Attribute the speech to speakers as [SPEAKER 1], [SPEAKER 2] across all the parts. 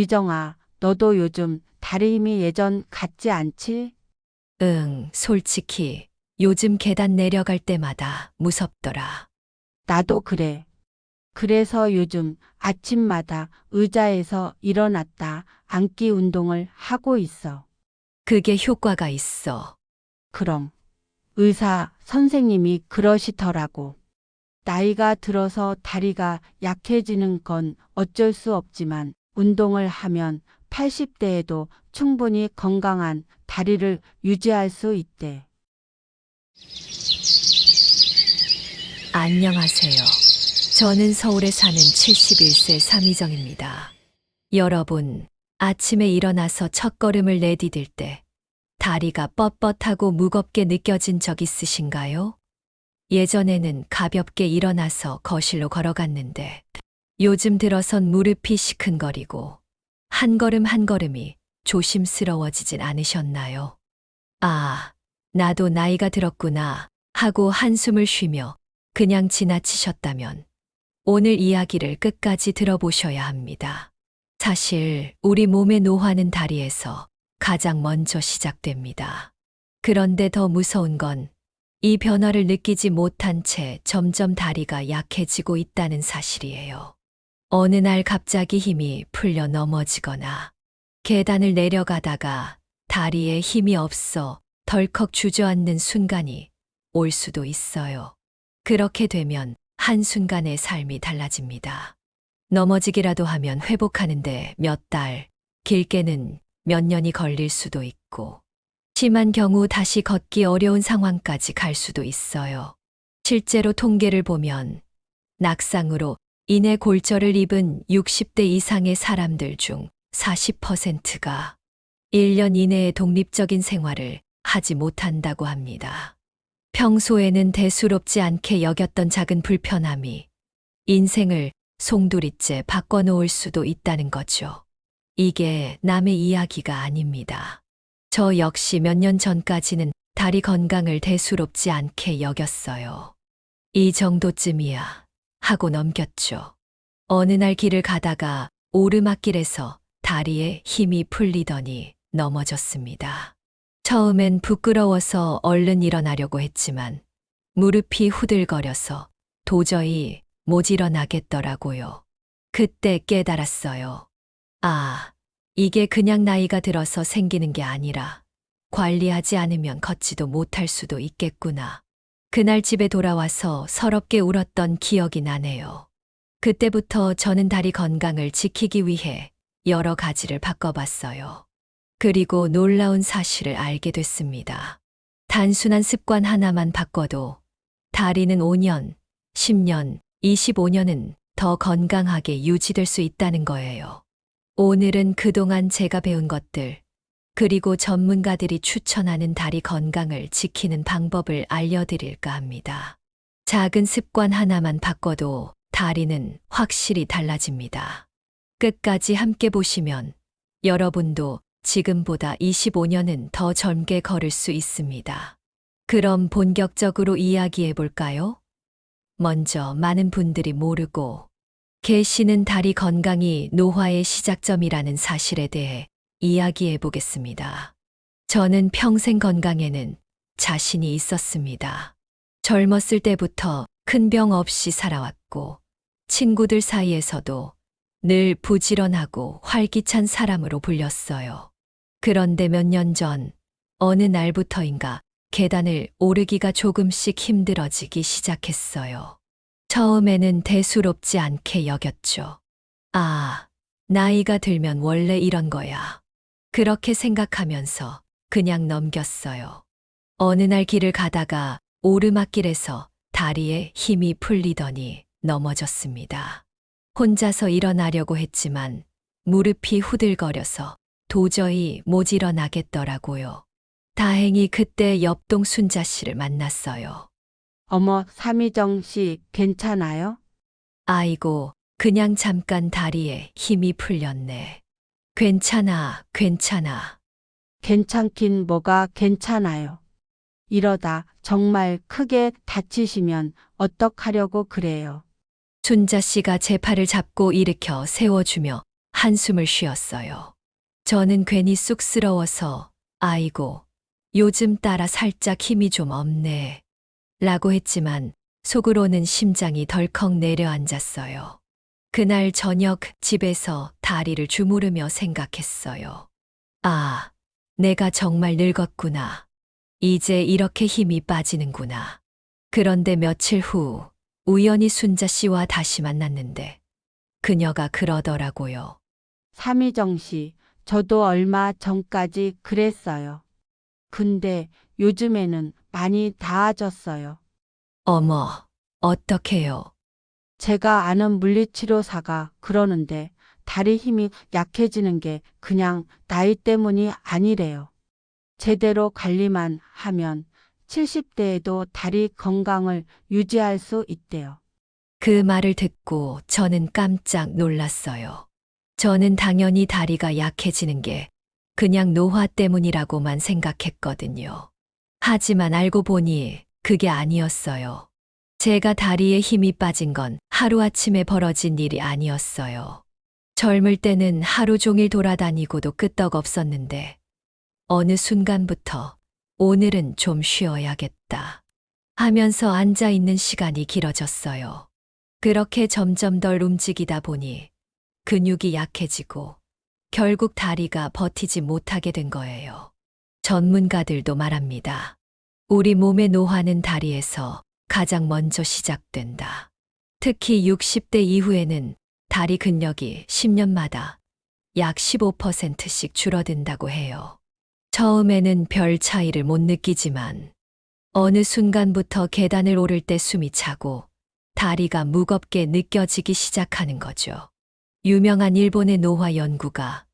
[SPEAKER 1] 미정아, 너도 요즘 다리 힘이 예전 같지 않지?
[SPEAKER 2] 응, 솔직히 요즘 계단 내려갈 때마다 무섭더라.
[SPEAKER 1] 나도 그래. 그래서 요즘 아침마다 의자에서 일어났다 앉기 운동을 하고 있어.
[SPEAKER 2] 그게 효과가 있어.
[SPEAKER 1] 그럼 의사 선생님이 그러시더라고. 나이가 들어서 다리가 약해지는 건 어쩔 수 없지만 운동을 하면 80대에도 충분히 건강한 다리를 유지할 수 있대.
[SPEAKER 2] 안녕하세요. 저는 서울에 사는 71세 삼희정입니다. 여러분, 아침에 일어나서 첫걸음을 내디딜 때 다리가 뻣뻣하고 무겁게 느껴진 적 있으신가요? 예전에는 가볍게 일어나서 거실로 걸어갔는데 요즘 들어선 무릎이 시큰거리고 한 걸음 한 걸음이 조심스러워지진 않으셨나요? 아, 나도 나이가 들었구나 하고 한숨을 쉬며 그냥 지나치셨다면 오늘 이야기를 끝까지 들어보셔야 합니다. 사실 우리 몸의 노화는 다리에서 가장 먼저 시작됩니다. 그런데 더 무서운 건 이 변화를 느끼지 못한 채 점점 다리가 약해지고 있다는 사실이에요. 어느 날 갑자기 힘이 풀려 넘어지거나 계단을 내려가다가 다리에 힘이 없어 덜컥 주저앉는 순간이 올 수도 있어요. 그렇게 되면 한순간에 삶이 달라집니다. 넘어지기라도 하면 회복하는데 몇 달, 길게는 몇 년이 걸릴 수도 있고, 심한 경우 다시 걷기 어려운 상황까지 갈 수도 있어요. 실제로 통계를 보면 낙상으로 인해 골절을 입은 60대 이상의 사람들 중 40%가 1년 이내에 독립적인 생활을 하지 못한다고 합니다. 평소에는 대수롭지 않게 여겼던 작은 불편함이 인생을 송두리째 바꿔놓을 수도 있다는 거죠. 이게 남의 이야기가 아닙니다. 저 역시 몇 년 전까지는 다리 건강을 대수롭지 않게 여겼어요. 이 정도쯤이야 하고 넘겼죠. 어느 날 길을 가다가 오르막길에서 다리에 힘이 풀리더니 넘어졌습니다. 처음엔 부끄러워서 얼른 일어나려고 했지만 무릎이 후들거려서 도저히 못 일어나겠더라고요. 그때 깨달았어요. 아, 이게 그냥 나이가 들어서 생기는 게 아니라 관리하지 않으면 걷지도 못할 수도 있겠구나. 그날 집에 돌아와서 서럽게 울었던 기억이 나네요. 그때부터 저는 다리 건강을 지키기 위해 여러 가지를 바꿔봤어요. 그리고 놀라운 사실을 알게 됐습니다. 단순한 습관 하나만 바꿔도 다리는 5년, 10년, 25년은 더 건강하게 유지될 수 있다는 거예요. 오늘은 그동안 제가 배운 것들, 그리고 전문가들이 추천하는 다리 건강을 지키는 방법을 알려드릴까 합니다. 작은 습관 하나만 바꿔도 다리는 확실히 달라집니다. 끝까지 함께 보시면 여러분도 지금보다 25년은 더 젊게 걸을 수 있습니다. 그럼 본격적으로 이야기해 볼까요? 먼저 많은 분들이 모르고 계시는 다리 건강이 노화의 시작점이라는 사실에 대해 이야기해 보겠습니다. 저는 평생 건강에는 자신이 있었습니다. 젊었을 때부터 큰 병 없이 살아왔고, 친구들 사이에서도 늘 부지런하고 활기찬 사람으로 불렸어요. 그런데 몇 년 전, 어느 날부터인가 계단을 오르기가 조금씩 힘들어지기 시작했어요. 처음에는 대수롭지 않게 여겼죠. 아, 나이가 들면 원래 이런 거야. 그렇게 생각하면서 그냥 넘겼어요. 어느 날 길을 가다가 오르막길에서 다리에 힘이 풀리더니 넘어졌습니다. 혼자서 일어나려고 했지만 무릎이 후들거려서 도저히 못 일어나겠더라고요. 다행히 그때 옆동 순자 씨를 만났어요.
[SPEAKER 1] 어머, 삼희정 씨 괜찮아요?
[SPEAKER 2] 아이고, 그냥 잠깐 다리에 힘이 풀렸네. 괜찮아, 괜찮아.
[SPEAKER 1] 괜찮긴 뭐가 괜찮아요. 이러다 정말 크게 다치시면 어떡하려고 그래요.
[SPEAKER 2] 순자 씨가 제 팔을 잡고 일으켜 세워주며 한숨을 쉬었어요. 저는 괜히 쑥스러워서 아이고, 요즘 따라 살짝 힘이 좀 없네. 라고 했지만 속으로는 심장이 덜컥 내려앉았어요. 그날 저녁 집에서 다리를 주무르며 생각했어요. 아, 내가 정말 늙었구나. 이제 이렇게 힘이 빠지는구나. 그런데 며칠 후 우연히 순자 씨와 다시 만났는데 그녀가 그러더라고요.
[SPEAKER 1] 삼희정 씨, 저도 얼마 전까지 그랬어요. 근데 요즘에는 많이 나아졌어요.
[SPEAKER 2] 어머, 어떡해요.
[SPEAKER 1] 제가 아는 물리치료사가 그러는데 다리 힘이 약해지는 게 그냥 나이 때문이 아니래요. 제대로 관리만 하면 70대에도 다리 건강을 유지할 수 있대요.
[SPEAKER 2] 그 말을 듣고 저는 깜짝 놀랐어요. 저는 당연히 다리가 약해지는 게 그냥 노화 때문이라고만 생각했거든요. 하지만 알고 보니 그게 아니었어요. 제가 다리에 힘이 빠진 건 하루아침에 벌어진 일이 아니었어요. 젊을 때는 하루 종일 돌아다니고도 끄떡없었는데 어느 순간부터 오늘은 좀 쉬어야겠다 하면서 앉아 있는 시간이 길어졌어요. 그렇게 점점 덜 움직이다 보니 근육이 약해지고 결국 다리가 버티지 못하게 된 거예요. 전문가들도 말합니다. 우리 몸의 노화는 다리에서 가장 먼저 시작된다. 특히 60대 이후에는 다리 근력이 10년마다 약 15%씩 줄어든다고 해요. 처음에는 별 차이를 못 느끼지만 어느 순간부터 계단을 오를 때 숨이 차고 다리가 무겁게 느껴지기 시작하는 거죠. 유명한 일본의 노화 연구가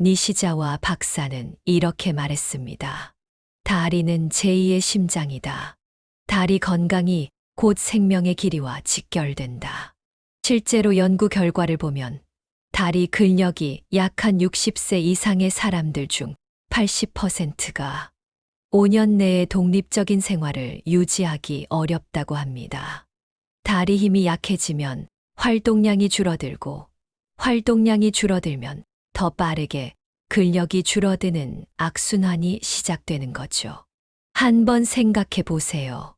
[SPEAKER 2] 니시자와 박사는 이렇게 말했습니다. 다리는 제2의 심장이다. 다리 건강이 곧 생명의 길이와 직결된다. 실제로 연구 결과를 보면 다리 근력이 약한 60세 이상의 사람들 중 80%가 5년 내에 독립적인 생활을 유지하기 어렵다고 합니다. 다리 힘이 약해지면 활동량이 줄어들고 활동량이 줄어들면 더 빠르게 근력이 줄어드는 악순환이 시작되는 거죠. 한번 생각해 보세요.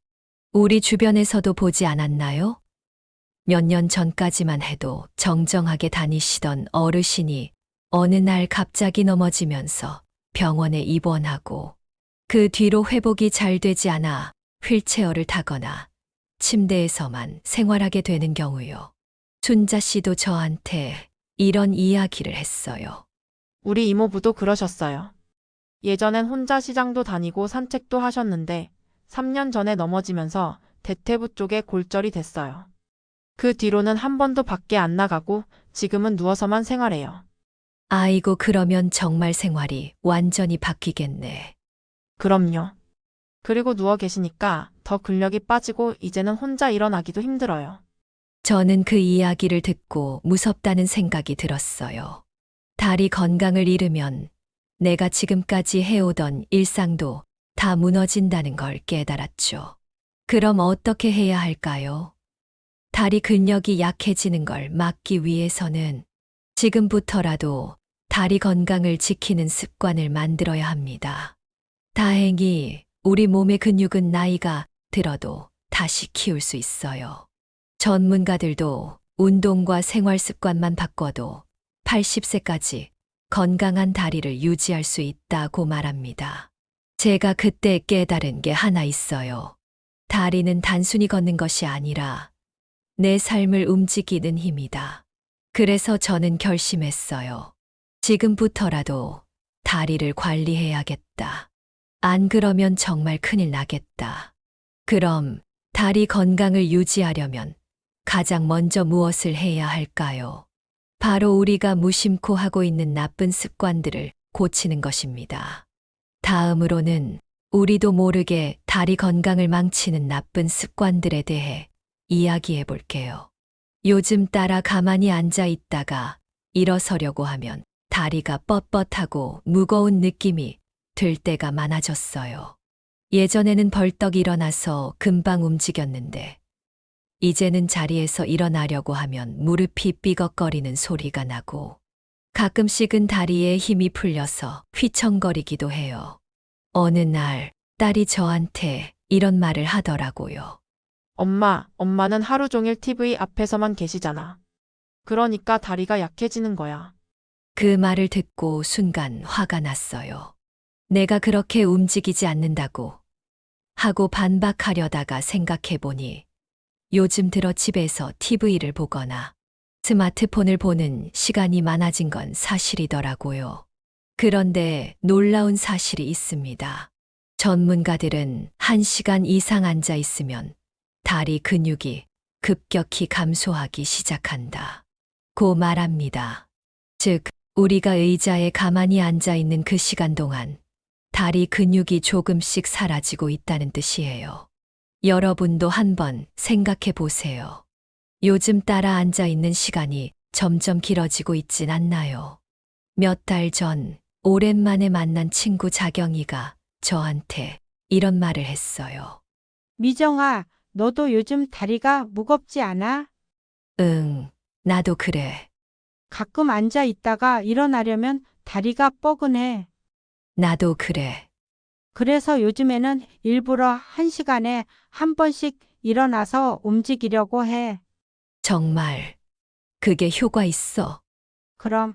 [SPEAKER 2] 우리 주변에서도 보지 않았나요? 몇 년 전까지만 해도 정정하게 다니시던 어르신이 어느 날 갑자기 넘어지면서 병원에 입원하고 그 뒤로 회복이 잘 되지 않아 휠체어를 타거나 침대에서만 생활하게 되는 경우요. 순자 씨도 저한테 이런 이야기를 했어요.
[SPEAKER 3] 우리 이모부도 그러셨어요. 예전엔 혼자 시장도 다니고 산책도 하셨는데 3년 전에 넘어지면서 대퇴부 쪽에 골절이 됐어요. 그 뒤로는 한 번도 밖에 안 나가고 지금은 누워서만 생활해요.
[SPEAKER 2] 아이고, 그러면 정말 생활이 완전히 바뀌겠네.
[SPEAKER 3] 그럼요. 그리고 누워 계시니까 더 근력이 빠지고 이제는 혼자 일어나기도 힘들어요.
[SPEAKER 2] 저는 그 이야기를 듣고 무섭다는 생각이 들었어요. 다리 건강을 잃으면 내가 지금까지 해오던 일상도 다 무너진다는 걸 깨달았죠. 그럼 어떻게 해야 할까요? 다리 근력이 약해지는 걸 막기 위해서는 지금부터라도 다리 건강을 지키는 습관을 만들어야 합니다. 다행히 우리 몸의 근육은 나이가 들어도 다시 키울 수 있어요. 전문가들도 운동과 생활 습관만 바꿔도 80세까지 건강한 다리를 유지할 수 있다고 말합니다. 제가 그때 깨달은 게 하나 있어요. 다리는 단순히 걷는 것이 아니라 내 삶을 움직이는 힘이다. 그래서 저는 결심했어요. 지금부터라도 다리를 관리해야겠다. 안 그러면 정말 큰일 나겠다. 그럼 다리 건강을 유지하려면 가장 먼저 무엇을 해야 할까요? 바로 우리가 무심코 하고 있는 나쁜 습관들을 고치는 것입니다. 다음으로는 우리도 모르게 다리 건강을 망치는 나쁜 습관들에 대해 이야기해 볼게요. 요즘 따라 가만히 앉아 있다가 일어서려고 하면 다리가 뻣뻣하고 무거운 느낌이 들 때가 많아졌어요. 예전에는 벌떡 일어나서 금방 움직였는데 이제는 자리에서 일어나려고 하면 무릎이 삐걱거리는 소리가 나고 가끔씩은 다리에 힘이 풀려서 휘청거리기도 해요. 어느 날 딸이 저한테 이런 말을 하더라고요.
[SPEAKER 3] 엄마는 하루 종일 TV 앞에서만 계시잖아. 그러니까 다리가 약해지는 거야.
[SPEAKER 2] 그 말을 듣고 순간 화가 났어요. 내가 그렇게 움직이지 않는다고 하고 반박하려다가 생각해보니 요즘 들어 집에서 TV를 보거나 스마트폰을 보는 시간이 많아진 건 사실이더라고요. 그런데 놀라운 사실이 있습니다. 전문가들은 1시간 이상 앉아 있으면 다리 근육이 급격히 감소하기 시작한다. 고 말합니다. 즉, 우리가 의자에 가만히 앉아 있는 그 시간 동안 다리 근육이 조금씩 사라지고 있다는 뜻이에요. 여러분도 한번 생각해 보세요. 요즘 따라 앉아 있는 시간이 점점 길어지고 있진 않나요? 몇 달 전 오랜만에 만난 친구 자경이가 저한테 이런 말을 했어요.
[SPEAKER 4] 미정아, 너도 요즘 다리가 무겁지 않아?
[SPEAKER 2] 응, 나도 그래.
[SPEAKER 4] 가끔 앉아 있다가 일어나려면 다리가 뻐근해.
[SPEAKER 2] 나도 그래.
[SPEAKER 4] 그래서 요즘에는 일부러 1시간에 한 번씩 일어나서 움직이려고 해.
[SPEAKER 2] 정말 그게 효과 있어.
[SPEAKER 4] 그럼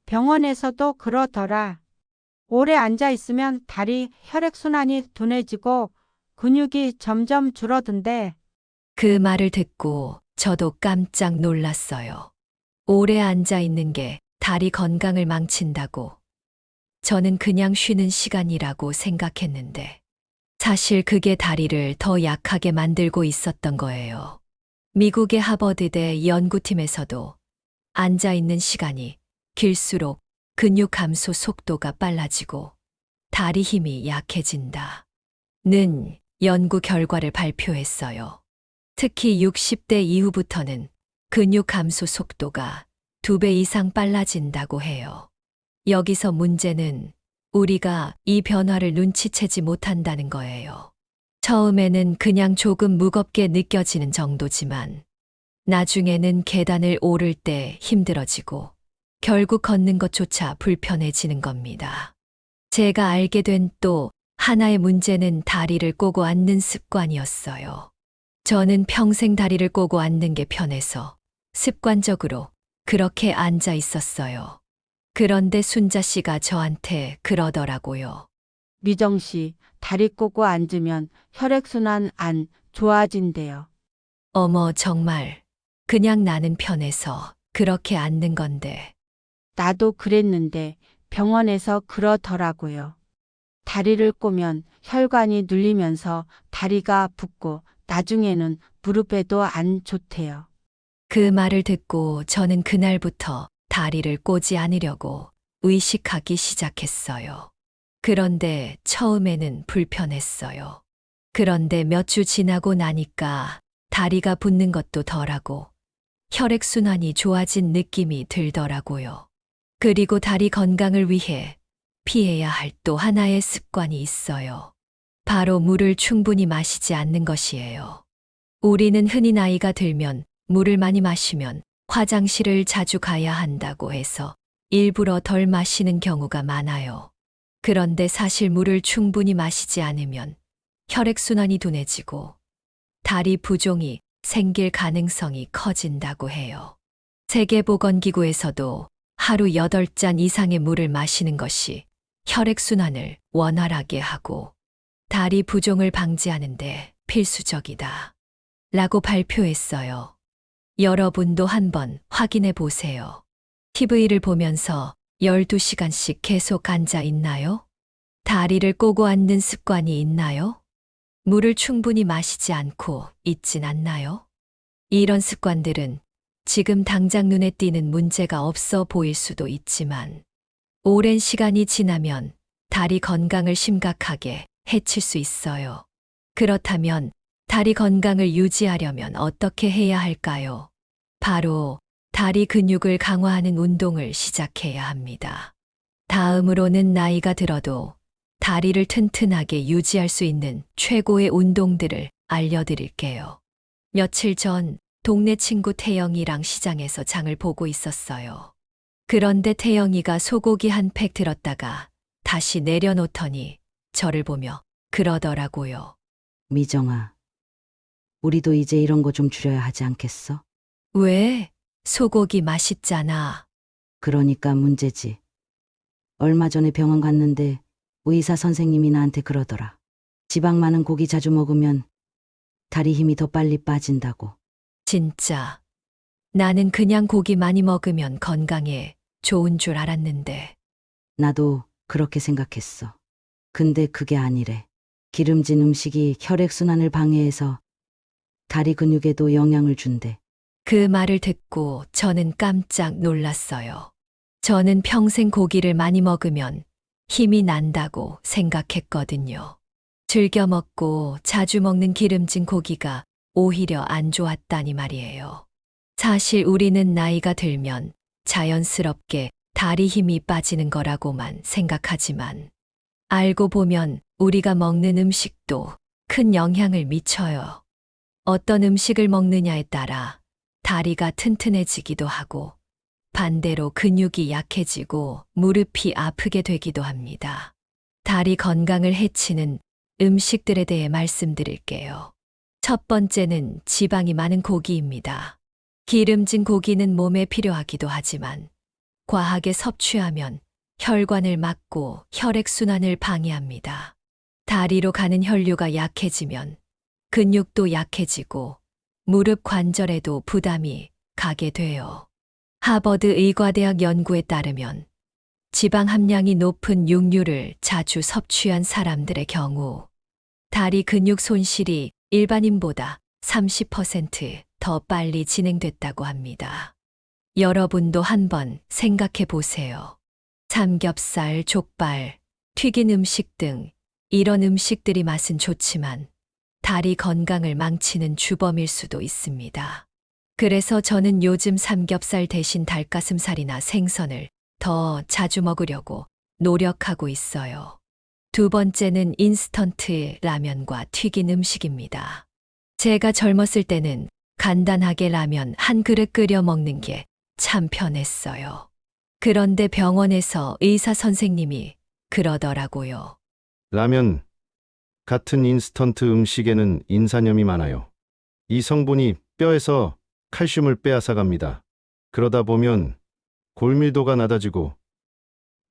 [SPEAKER 4] 병원에서도 그러더라. 오래 앉아 있으면 다리 혈액순환이 둔해지고 근육이 점점 줄어든대.
[SPEAKER 2] 그 말을 듣고 저도 깜짝 놀랐어요. 오래 앉아 있는 게 다리 건강을 망친다고. 저는 그냥 쉬는 시간이라고 생각했는데 사실 그게 다리를 더 약하게 만들고 있었던 거예요. 미국의 하버드대 연구팀에서도 앉아 있는 시간이 길수록 근육 감소 속도가 빨라지고 다리 힘이 약해진다. 는 연구 결과를 발표했어요. 특히 60대 이후부터는 근육 감소 속도가 2배 이상 빨라진다고 해요. 여기서 문제는 우리가 이 변화를 눈치채지 못한다는 거예요. 처음에는 그냥 조금 무겁게 느껴지는 정도지만 나중에는 계단을 오를 때 힘들어지고 결국 걷는 것조차 불편해지는 겁니다. 제가 알게 된 또 하나의 문제는 다리를 꼬고 앉는 습관이었어요. 저는 평생 다리를 꼬고 앉는 게 편해서 습관적으로 그렇게 앉아 있었어요. 그런데 순자 씨가 저한테 그러더라고요.
[SPEAKER 1] 미정 씨, 다리 꼬고 앉으면 혈액순환 안 좋아진대요.
[SPEAKER 2] 어머, 정말. 그냥 나는 편해서 그렇게 앉는 건데.
[SPEAKER 1] 나도 그랬는데 병원에서 그러더라고요. 다리를 꼬면 혈관이 눌리면서 다리가 붓고 나중에는 무릎에도 안 좋대요.
[SPEAKER 2] 그 말을 듣고 저는 그날부터 다리를 꼬지 않으려고 의식하기 시작했어요. 그런데 처음에는 불편했어요. 그런데 몇 주 지나고 나니까 다리가 붓는 것도 덜하고 혈액순환이 좋아진 느낌이 들더라고요. 그리고 다리 건강을 위해 피해야 할 또 하나의 습관이 있어요. 바로 물을 충분히 마시지 않는 것이에요. 우리는 흔히 나이가 들면 물을 많이 마시면 화장실을 자주 가야 한다고 해서 일부러 덜 마시는 경우가 많아요. 그런데 사실 물을 충분히 마시지 않으면 혈액순환이 둔해지고 다리 부종이 생길 가능성이 커진다고 해요. 세계보건기구에서도 하루 8잔 이상의 물을 마시는 것이 혈액순환을 원활하게 하고 다리 부종을 방지하는데 필수적이다. 라고 발표했어요. 여러분도 한번 확인해 보세요. TV를 보면서 12시간씩 계속 앉아 있나요? 다리를 꼬고 앉는 습관이 있나요? 물을 충분히 마시지 않고 있진 않나요? 이런 습관들은 지금 당장 눈에 띄는 문제가 없어 보일 수도 있지만 오랜 시간이 지나면 다리 건강을 심각하게 해칠 수 있어요. 그렇다면 다리 건강을 유지하려면 어떻게 해야 할까요? 바로 다리 근육을 강화하는 운동을 시작해야 합니다. 다음으로는 나이가 들어도 다리를 튼튼하게 유지할 수 있는 최고의 운동들을 알려드릴게요. 며칠 전 동네 친구 태영이랑 시장에서 장을 보고 있었어요. 그런데 태영이가 소고기 한 팩 들었다가 다시 내려놓더니 저를 보며 그러더라고요.
[SPEAKER 5] 미정아, 우리도 이제 이런 거 좀 줄여야 하지 않겠어?
[SPEAKER 2] 왜? 소고기 맛있잖아.
[SPEAKER 5] 그러니까 문제지. 얼마 전에 병원 갔는데 의사 선생님이 나한테 그러더라. 지방 많은 고기 자주 먹으면 다리 힘이 더 빨리 빠진다고.
[SPEAKER 2] 진짜. 나는 그냥 고기 많이 먹으면 건강에 좋은 줄 알았는데.
[SPEAKER 5] 나도 그렇게 생각했어. 근데 그게 아니래. 기름진 음식이 혈액순환을 방해해서 다리 근육에도 영향을 준대.
[SPEAKER 2] 그 말을 듣고 저는 깜짝 놀랐어요. 저는 평생 고기를 많이 먹으면 힘이 난다고 생각했거든요. 즐겨 먹고 자주 먹는 기름진 고기가 오히려 안 좋았다니 말이에요. 사실 우리는 나이가 들면 자연스럽게 다리 힘이 빠지는 거라고만 생각하지만 알고 보면 우리가 먹는 음식도 큰 영향을 미쳐요. 어떤 음식을 먹느냐에 따라 다리가 튼튼해지기도 하고 반대로 근육이 약해지고 무릎이 아프게 되기도 합니다. 다리 건강을 해치는 음식들에 대해 말씀드릴게요. 첫 번째는 지방이 많은 고기입니다. 기름진 고기는 몸에 필요하기도 하지만 과하게 섭취하면 혈관을 막고 혈액순환을 방해합니다. 다리로 가는 혈류가 약해지면 근육도 약해지고 무릎 관절에도 부담이 가게 돼요. 하버드 의과대학 연구에 따르면 지방 함량이 높은 육류를 자주 섭취한 사람들의 경우 다리 근육 손실이 일반인보다 30% 더 빨리 진행됐다고 합니다. 여러분도 한번 생각해 보세요. 삼겹살, 족발, 튀긴 음식 등 이런 음식들이 맛은 좋지만 다리 건강을 망치는 주범일 수도 있습니다. 그래서 저는 요즘 삼겹살 대신 닭가슴살이나 생선을 더 자주 먹으려고 노력하고 있어요. 두 번째는 인스턴트 라면과 튀긴 음식입니다. 제가 젊었을 때는 간단하게 라면 한 그릇 끓여 먹는 게 참 편했어요. 그런데 병원에서 의사 선생님이 그러더라고요.
[SPEAKER 6] 라면 같은 인스턴트 음식에는 인산염이 많아요. 이 성분이 뼈에서 칼슘을 빼앗아갑니다. 그러다 보면 골밀도가 낮아지고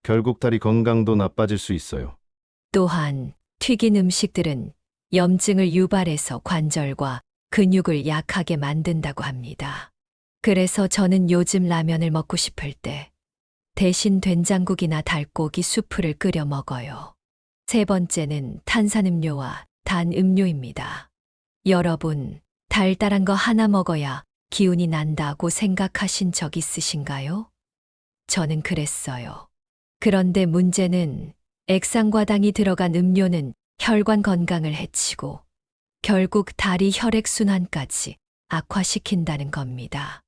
[SPEAKER 6] 결국 다리 건강도 나빠질 수 있어요.
[SPEAKER 2] 또한 튀긴 음식들은 염증을 유발해서 관절과 근육을 약하게 만든다고 합니다. 그래서 저는 요즘 라면을 먹고 싶을 때 대신 된장국이나 닭고기 수프를 끓여 먹어요. 세 번째는 탄산음료와 단음료입니다. 여러분, 달달한 거 하나 먹어야 기운이 난다고 생각하신 적 있으신가요? 저는 그랬어요. 그런데 문제는 액상과당이 들어간 음료는 혈관 건강을 해치고 결국 다리 혈액순환까지 악화시킨다는 겁니다.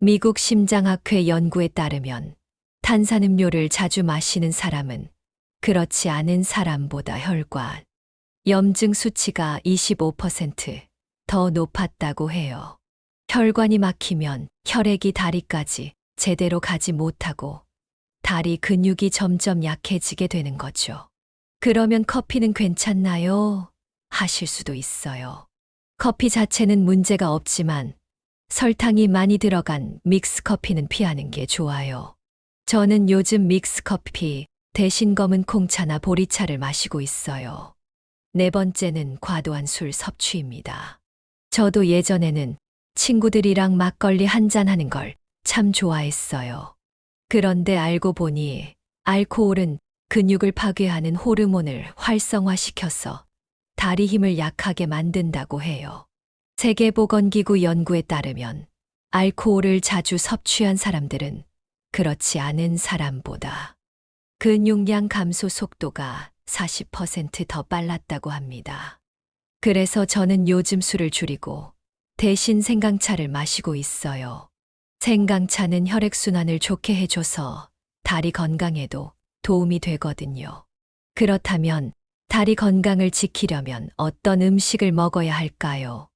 [SPEAKER 2] 미국 심장학회 연구에 따르면 탄산음료를 자주 마시는 사람은 그렇지 않은 사람보다 혈관, 염증 수치가 25% 높았다고 해요. 혈관이 막히면 혈액이 다리까지 제대로 가지 못하고 다리 근육이 점점 약해지게 되는 거죠. 그러면 커피는 괜찮나요? 하실 수도 있어요. 커피 자체는 문제가 없지만 설탕이 많이 들어간 믹스커피는 피하는 게 좋아요. 저는 요즘 믹스커피 대신 검은 콩차나 보리차를 마시고 있어요. 네 번째는 과도한 술 섭취입니다. 저도 예전에는 친구들이랑 막걸리 한잔 하는 걸 참 좋아했어요. 그런데 알고 보니 알코올은 근육을 파괴하는 호르몬을 활성화시켜서 다리 힘을 약하게 만든다고 해요. 세계보건기구 연구에 따르면 알코올을 자주 섭취한 사람들은 그렇지 않은 사람보다 근육량 감소 속도가 40% 더 빨랐다고 합니다. 그래서 저는 요즘 술을 줄이고 대신 생강차를 마시고 있어요. 생강차는 혈액순환을 좋게 해줘서 다리 건강에도 도움이 되거든요. 그렇다면 다리 건강을 지키려면 어떤 음식을 먹어야 할까요?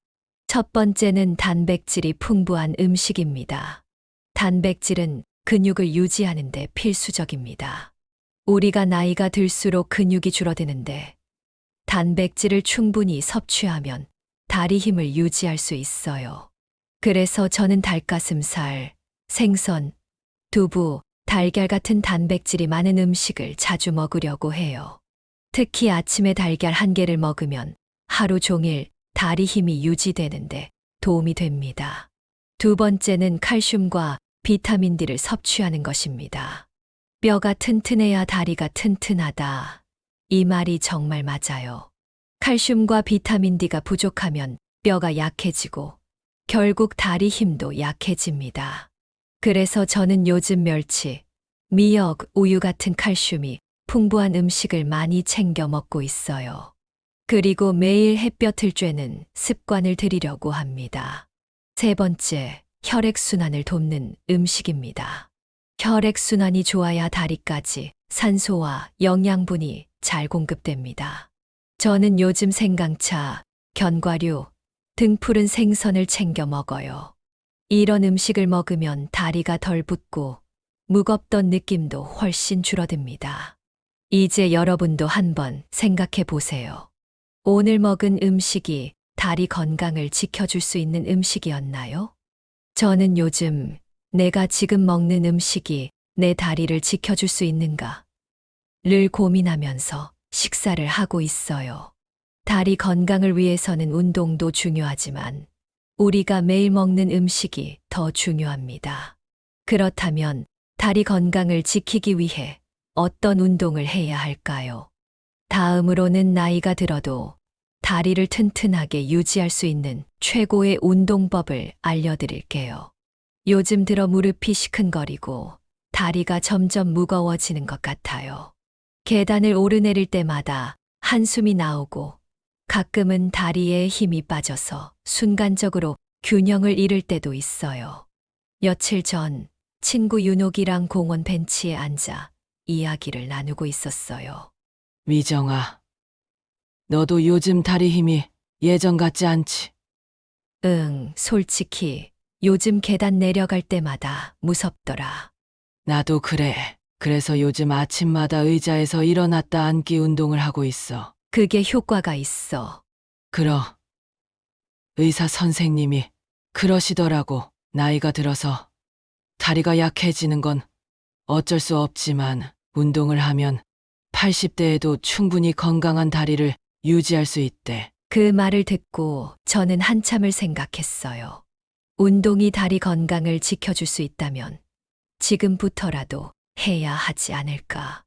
[SPEAKER 2] 첫 번째는 단백질이 풍부한 음식입니다. 단백질은 근육을 유지하는 데 필수적입니다. 우리가 나이가 들수록 근육이 줄어드는데 단백질을 충분히 섭취하면 다리 힘을 유지할 수 있어요. 그래서 저는 닭가슴살, 생선, 두부, 달걀 같은 단백질이 많은 음식을 자주 먹으려고 해요. 특히 아침에 달걀 한 개를 먹으면 하루 종일 다리 힘이 유지되는데 도움이 됩니다. 두 번째는 칼슘과 비타민 D를 섭취하는 것입니다. 뼈가 튼튼해야 다리가 튼튼하다. 이 말이 정말 맞아요. 칼슘과 비타민 D가 부족하면 뼈가 약해지고 결국 다리 힘도 약해집니다. 그래서 저는 요즘 멸치, 미역, 우유 같은 칼슘이 풍부한 음식을 많이 챙겨 먹고 있어요. 그리고 매일 햇볕을 쬐는 습관을 들이려고 합니다. 세 번째, 혈액순환을 돕는 음식입니다. 혈액순환이 좋아야 다리까지 산소와 영양분이 잘 공급됩니다. 저는 요즘 생강차, 견과류 등 푸른 생선을 챙겨 먹어요. 이런 음식을 먹으면 다리가 덜 붓고 무겁던 느낌도 훨씬 줄어듭니다. 이제 여러분도 한번 생각해 보세요. 오늘 먹은 음식이 다리 건강을 지켜줄 수 있는 음식이었나요? 저는 요즘 내가 지금 먹는 음식이 내 다리를 지켜줄 수 있는가? 를 고민하면서 식사를 하고 있어요. 다리 건강을 위해서는 운동도 중요하지만 우리가 매일 먹는 음식이 더 중요합니다. 그렇다면 다리 건강을 지키기 위해 어떤 운동을 해야 할까요? 다음으로는 나이가 들어도 다리를 튼튼하게 유지할 수 있는 최고의 운동법을 알려드릴게요. 요즘 들어 무릎이 시큰거리고 다리가 점점 무거워지는 것 같아요. 계단을 오르내릴 때마다 한숨이 나오고 가끔은 다리에 힘이 빠져서 순간적으로 균형을 잃을 때도 있어요. 며칠 전 친구 윤옥이랑 공원 벤치에 앉아 이야기를 나누고 있었어요.
[SPEAKER 7] 미정아, 너도 요즘 다리 힘이 예전 같지 않지?
[SPEAKER 2] 솔직히 요즘 계단 내려갈 때마다 무섭더라.
[SPEAKER 7] 나도 그래. 그래서 요즘 아침마다 의자에서 일어났다 앉기 운동을 하고 있어.
[SPEAKER 2] 그게 효과가 있어.
[SPEAKER 7] 의사 선생님이 그러시더라고. 나이가 들어서 다리가 약해지는 건 어쩔 수 없지만 운동을 하면 80대에도 충분히 건강한 다리를 유지할 수 있대.
[SPEAKER 2] 그 말을 듣고 저는 한참을 생각했어요. 운동이 다리 건강을 지켜줄 수 있다면 지금부터라도 해야 하지 않을까.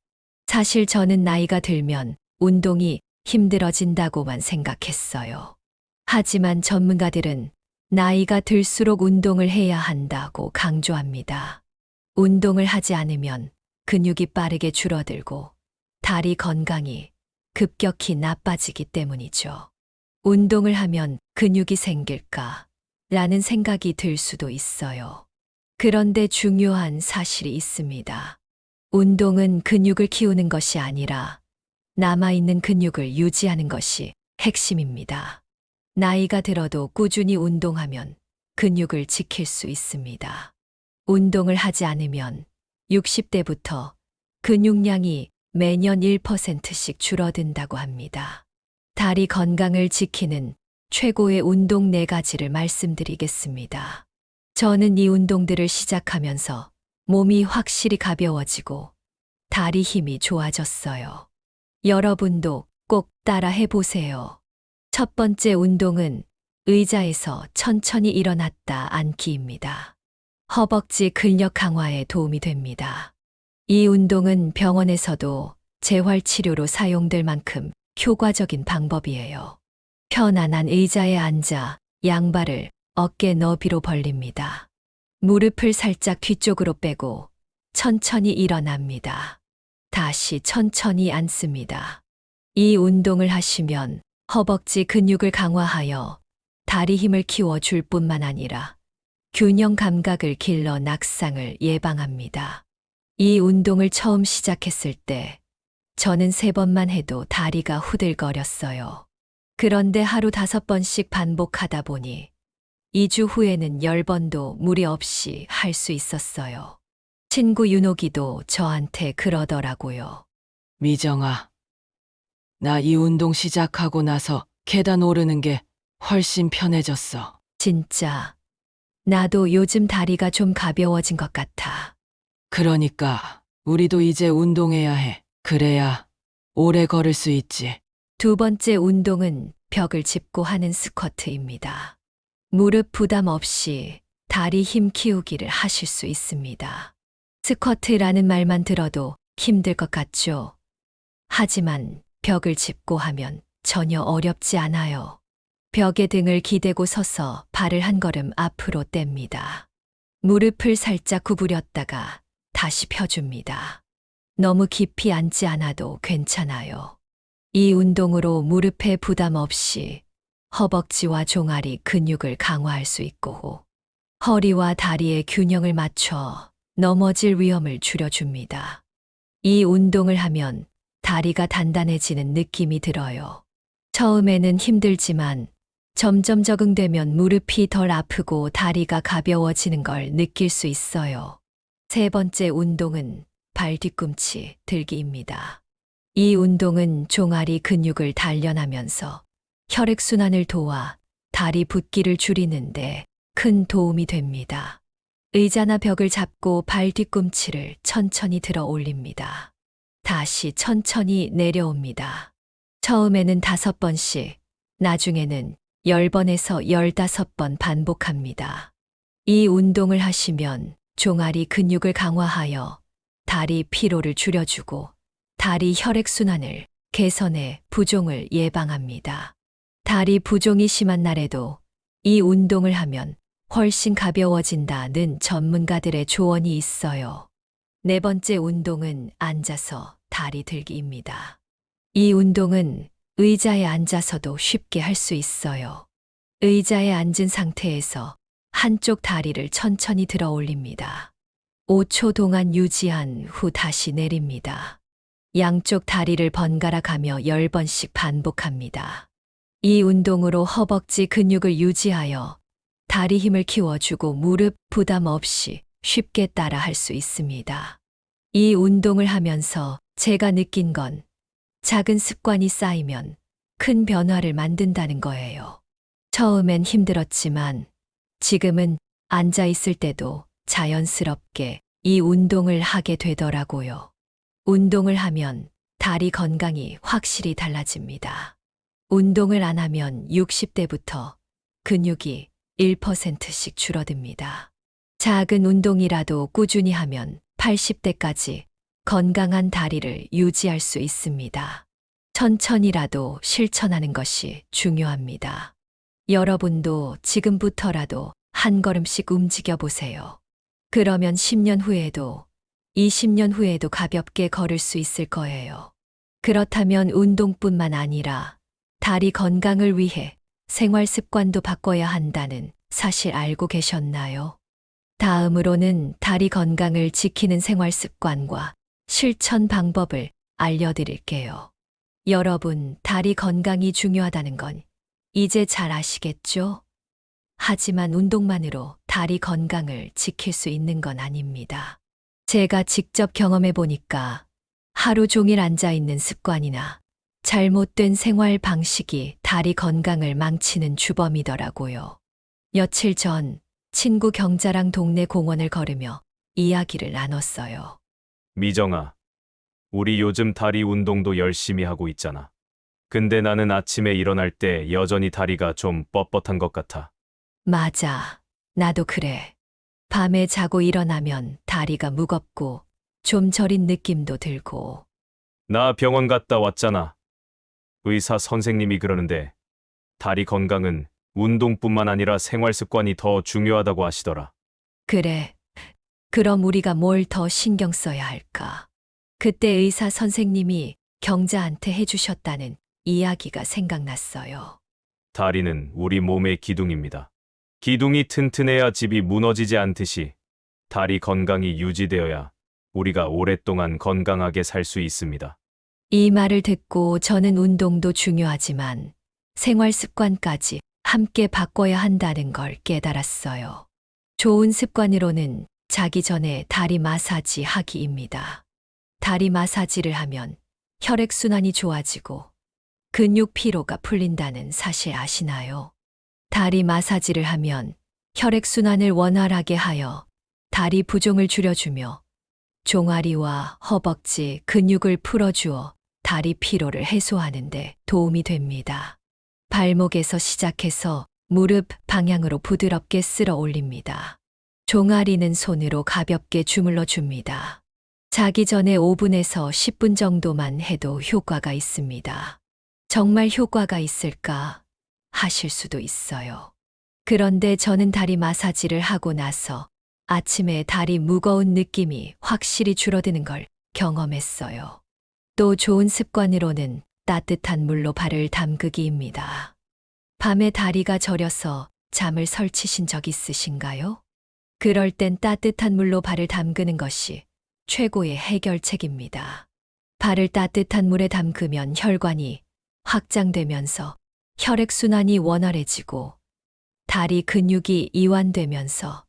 [SPEAKER 2] 사실 저는 나이가 들면 운동이 힘들어진다고만 생각했어요. 하지만 전문가들은 나이가 들수록 운동을 해야 한다고 강조합니다. 운동을 하지 않으면 근육이 빠르게 줄어들고 다리 건강이 급격히 나빠지기 때문이죠. 운동을 하면 근육이 생길까? 라는 생각이 들 수도 있어요. 그런데 중요한 사실이 있습니다. 운동은 근육을 키우는 것이 아니라 남아있는 근육을 유지하는 것이 핵심입니다. 나이가 들어도 꾸준히 운동하면 근육을 지킬 수 있습니다. 운동을 하지 않으면 60대부터 근육량이 매년 1%씩 줄어든다고 합니다. 다리 건강을 지키는 최고의 운동 4가지를 말씀드리겠습니다. 저는 이 운동들을 시작하면서 몸이 확실히 가벼워지고 다리 힘이 좋아졌어요. 여러분도 꼭 따라 해보세요. 첫 번째 운동은 의자에서 천천히 일어났다 앉기입니다. 허벅지 근력 강화에 도움이 됩니다. 이 운동은 병원에서도 재활치료로 사용될 만큼 효과적인 방법이에요. 편안한 의자에 앉아 양발을 어깨 너비로 벌립니다. 무릎을 살짝 뒤쪽으로 빼고 천천히 일어납니다. 다시 천천히 앉습니다. 이 운동을 하시면 허벅지 근육을 강화하여 다리 힘을 키워줄 뿐만 아니라 균형 감각을 길러 낙상을 예방합니다. 이 운동을 처음 시작했을 때 저는 3번만 해도 다리가 후들거렸어요. 그런데 하루 5번씩 반복하다 보니 2주 후에는 10번도 무리 없이 할 수 있었어요. 친구 윤옥이도 저한테 그러더라고요.
[SPEAKER 7] 미정아, 나 이 운동 시작하고 나서 계단 오르는 게 훨씬 편해졌어.
[SPEAKER 2] 진짜 나도 요즘 다리가 좀 가벼워진 것 같아.
[SPEAKER 7] 그러니까 우리도 이제 운동해야 해. 그래야 오래 걸을 수 있지.
[SPEAKER 2] 두 번째 운동은 벽을 짚고 하는 스쿼트입니다. 무릎 부담 없이 다리 힘 키우기를 하실 수 있습니다. 스쿼트라는 말만 들어도 힘들 것 같죠? 하지만 벽을 짚고 하면 전혀 어렵지 않아요. 벽에 등을 기대고 서서 발을 한 걸음 앞으로 뗍니다. 무릎을 살짝 구부렸다가 다시 펴줍니다. 너무 깊이 앉지 않아도 괜찮아요. 이 운동으로 무릎에 부담 없이 허벅지와 종아리 근육을 강화할 수 있고 허리와 다리의 균형을 맞춰 넘어질 위험을 줄여줍니다. 이 운동을 하면 다리가 단단해지는 느낌이 들어요. 처음에는 힘들지만 점점 적응되면 무릎이 덜 아프고 다리가 가벼워지는 걸 느낄 수 있어요. 세 번째 운동은 발 뒤꿈치 들기입니다. 이 운동은 종아리 근육을 단련하면서 혈액순환을 도와 다리 붓기를 줄이는데 큰 도움이 됩니다. 의자나 벽을 잡고 발 뒤꿈치를 천천히 들어 올립니다. 다시 천천히 내려옵니다. 처음에는 5번씩, 나중에는 10번에서 15번 반복합니다. 이 운동을 하시면 종아리 근육을 강화하여 다리 피로를 줄여주고 다리 혈액순환을 개선해 부종을 예방합니다. 다리 부종이 심한 날에도 이 운동을 하면 훨씬 가벼워진다는 전문가들의 조언이 있어요. 네 번째 운동은 앉아서 다리 들기입니다. 이 운동은 의자에 앉아서도 쉽게 할 수 있어요. 의자에 앉은 상태에서 한쪽 다리를 천천히 들어 올립니다. 5초 동안 유지한 후 다시 내립니다. 양쪽 다리를 번갈아 가며 10번씩 반복합니다. 이 운동으로 허벅지 근육을 유지하여 다리 힘을 키워주고 무릎 부담 없이 쉽게 따라 할 수 있습니다. 이 운동을 하면서 제가 느낀 건 작은 습관이 쌓이면 큰 변화를 만든다는 거예요. 처음엔 힘들었지만 지금은 앉아 있을 때도 자연스럽게 이 운동을 하게 되더라고요. 운동을 하면 다리 건강이 확실히 달라집니다. 운동을 안 하면 60대부터 근육이 1%씩 줄어듭니다. 작은 운동이라도 꾸준히 하면 80대까지 건강한 다리를 유지할 수 있습니다. 천천히라도 실천하는 것이 중요합니다. 여러분도 지금부터라도 한 걸음씩 움직여 보세요. 그러면 10년 후에도 20년 후에도 가볍게 걸을 수 있을 거예요. 그렇다면 운동뿐만 아니라 다리 건강을 위해 생활 습관도 바꿔야 한다는 사실 알고 계셨나요? 다음으로는 다리 건강을 지키는 생활 습관과 실천 방법을 알려드릴게요. 여러분, 다리 건강이 중요하다는 건 이제 잘 아시겠죠? 하지만 운동만으로 다리 건강을 지킬 수 있는 건 아닙니다. 제가 직접 경험해 보니까 하루 종일 앉아 있는 습관이나 잘못된 생활 방식이 다리 건강을 망치는 주범이더라고요. 며칠 전 친구 경자랑 동네 공원을 걸으며 이야기를 나눴어요.
[SPEAKER 8] 미정아, 우리 요즘 다리 운동도 열심히 하고 있잖아. 근데 나는 아침에 일어날 때 여전히 다리가 좀 뻣뻣한 것 같아.
[SPEAKER 2] 맞아. 나도 그래. 밤에 자고 일어나면 다리가 무겁고 좀 저린 느낌도 들고.
[SPEAKER 8] 나 병원 갔다 왔잖아. 의사 선생님이 그러는데 다리 건강은 운동뿐만 아니라 생활 습관이 더 중요하다고 하시더라.
[SPEAKER 2] 그래. 그럼 우리가 뭘 더 신경 써야 할까? 그때 의사 선생님이 경자한테 해주셨다는 이야기가 생각났어요.
[SPEAKER 8] 다리는 우리 몸의 기둥입니다. 기둥이 튼튼해야 집이 무너지지 않듯이 다리 건강이 유지되어야 우리가 오랫동안 건강하게 살 수 있습니다.
[SPEAKER 2] 이 말을 듣고 저는 운동도 중요하지만 생활 습관까지 함께 바꿔야 한다는 걸 깨달았어요. 좋은 습관으로는 자기 전에 다리 마사지 하기입니다. 다리 마사지를 하면 혈액순환이 좋아지고 근육 피로가 풀린다는 사실 아시나요? 다리 마사지를 하면 혈액순환을 원활하게 하여 다리 부종을 줄여주며 종아리와 허벅지 근육을 풀어주어 다리 피로를 해소하는 데 도움이 됩니다. 발목에서 시작해서 무릎 방향으로 부드럽게 쓸어 올립니다. 종아리는 손으로 가볍게 주물러 줍니다. 자기 전에 5분에서 10분 정도만 해도 효과가 있습니다. 정말 효과가 있을까 하실 수도 있어요. 그런데 저는 다리 마사지를 하고 나서 아침에 다리 무거운 느낌이 확실히 줄어드는 걸 경험했어요. 또 좋은 습관으로는 따뜻한 물로 발을 담그기입니다. 밤에 다리가 저려서 잠을 설치신 적 있으신가요? 그럴 땐 따뜻한 물로 발을 담그는 것이 최고의 해결책입니다. 발을 따뜻한 물에 담그면 혈관이 확장되면서 혈액순환이 원활해지고 다리 근육이 이완되면서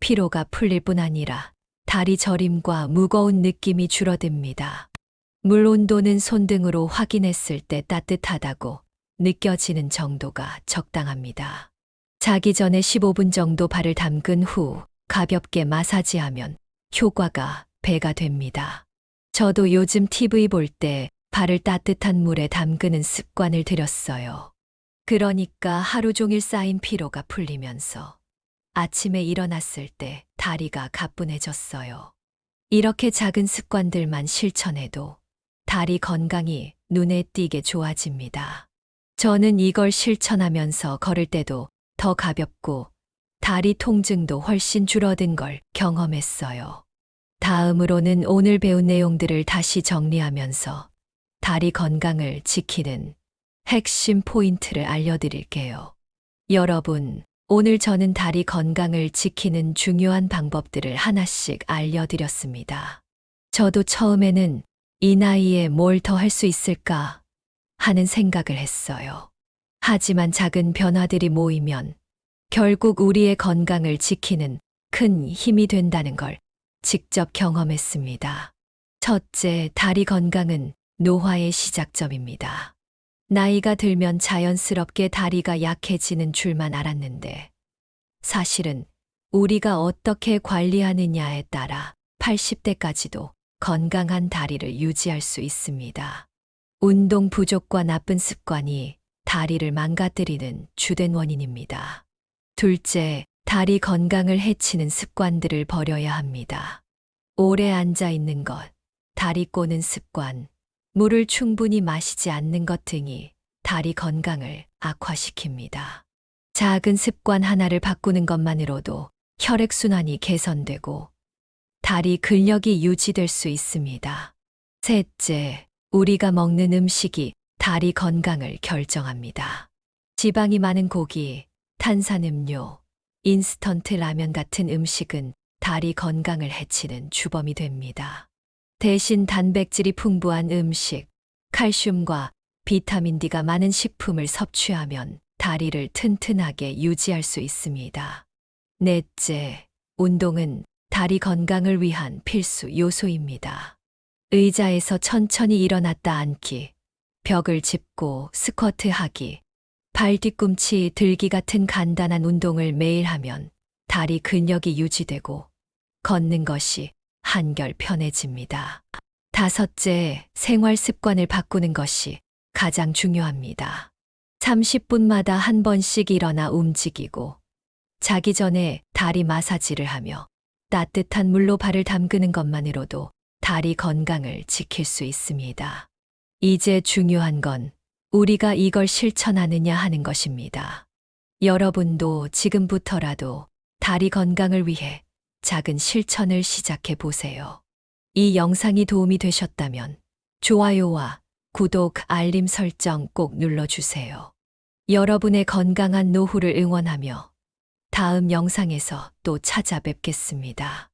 [SPEAKER 2] 피로가 풀릴 뿐 아니라 다리 저림과 무거운 느낌이 줄어듭니다. 물 온도는 손등으로 확인했을 때 따뜻하다고 느껴지는 정도가 적당합니다. 자기 전에 15분 정도 발을 담근 후 가볍게 마사지하면 효과가 배가 됩니다. 저도 요즘 TV 볼 때 발을 따뜻한 물에 담그는 습관을 들였어요. 그러니까 하루 종일 쌓인 피로가 풀리면서 아침에 일어났을 때 다리가 가뿐해졌어요. 이렇게 작은 습관들만 실천해도 다리 건강이 눈에 띄게 좋아집니다. 저는 이걸 실천하면서 걸을 때도 더 가볍고 다리 통증도 훨씬 줄어든 걸 경험했어요. 다음으로는 오늘 배운 내용들을 다시 정리하면서 다리 건강을 지키는 핵심 포인트를 알려드릴게요. 여러분, 오늘 저는 다리 건강을 지키는 중요한 방법들을 하나씩 알려드렸습니다. 저도 처음에는 이 나이에 뭘 더 할 수 있을까 하는 생각을 했어요. 하지만 작은 변화들이 모이면 결국 우리의 건강을 지키는 큰 힘이 된다는 걸 직접 경험했습니다. 첫째, 다리 건강은 노화의 시작점입니다. 나이가 들면 자연스럽게 다리가 약해지는 줄만 알았는데 사실은 우리가 어떻게 관리하느냐에 따라 80대까지도 건강한 다리를 유지할 수 있습니다. 운동 부족과 나쁜 습관이 다리를 망가뜨리는 주된 원인입니다. 둘째, 다리 건강을 해치는 습관들을 버려야 합니다. 오래 앉아 있는 것, 다리 꼬는 습관, 물을 충분히 마시지 않는 것 등이 다리 건강을 악화시킵니다. 작은 습관 하나를 바꾸는 것만으로도 혈액순환이 개선되고 다리 근력이 유지될 수 있습니다. 셋째, 우리가 먹는 음식이 다리 건강을 결정합니다. 지방이 많은 고기, 탄산음료, 인스턴트 라면 같은 음식은 다리 건강을 해치는 주범이 됩니다. 대신 단백질이 풍부한 음식, 칼슘과 비타민 D가 많은 식품을 섭취하면 다리를 튼튼하게 유지할 수 있습니다. 넷째, 운동은 다리 건강을 위한 필수 요소입니다. 의자에서 천천히 일어났다 앉기, 벽을 짚고 스쿼트 하기, 발 뒤꿈치 들기 같은 간단한 운동을 매일 하면 다리 근력이 유지되고 걷는 것이 한결 편해집니다. 다섯째, 생활 습관을 바꾸는 것이 가장 중요합니다. 30분마다 한 번씩 일어나 움직이고 자기 전에 다리 마사지를 하며 따뜻한 물로 발을 담그는 것만으로도 다리 건강을 지킬 수 있습니다. 이제 중요한 건 우리가 이걸 실천하느냐 하는 것입니다. 여러분도 지금부터라도 다리 건강을 위해 작은 실천을 시작해 보세요. 이 영상이 도움이 되셨다면 좋아요와 구독, 알림 설정 꼭 눌러주세요. 여러분의 건강한 노후를 응원하며 다음 영상에서 또 찾아뵙겠습니다.